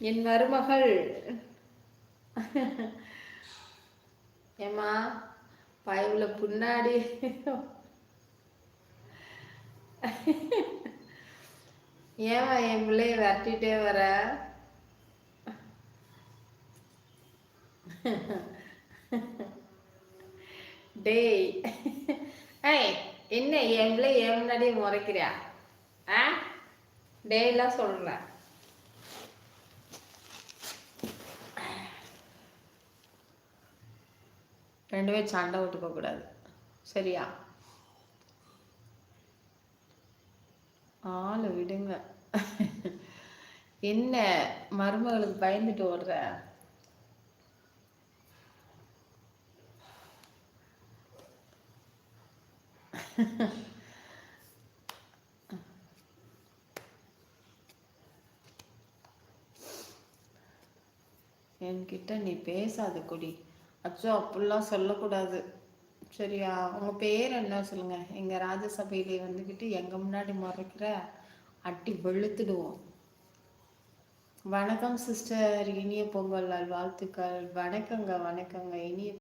என் மருமகள் ஏமா பயவுல பின்னாடி ஏமா என் பிள்ளைய விரட்டிட்டே வர டேய் ஏய் என்ன என் பிள்ளை என் முன்னாடியே முறைக்கிறியா ஆ டேய்லாம் சொல்கிறேன். ரெண்டு பேரும் சண்டை விட்டுக்க கூடாது சரியா? ஆளு விடுங்க. என்ன மருமகளுக்கு பயந்துட்டு ஓடுற? என்கிட்ட நீ பேசாத கொடி. அச்சோ அப்படிலாம் சொல்லக்கூடாது சரியா? உங்க பேர் என்ன சொல்லுங்க? எங்க ராஜசபையிலே வந்துக்கிட்டு எங்க முன்னாடி மறைக்கிற அட்டி வெளுத்துடுவோம். வணக்கம் சிஸ்டர், இனிய பொங்கல் நல் வாழ்த்துக்கள். வணக்கங்க வணக்கங்க, இனிய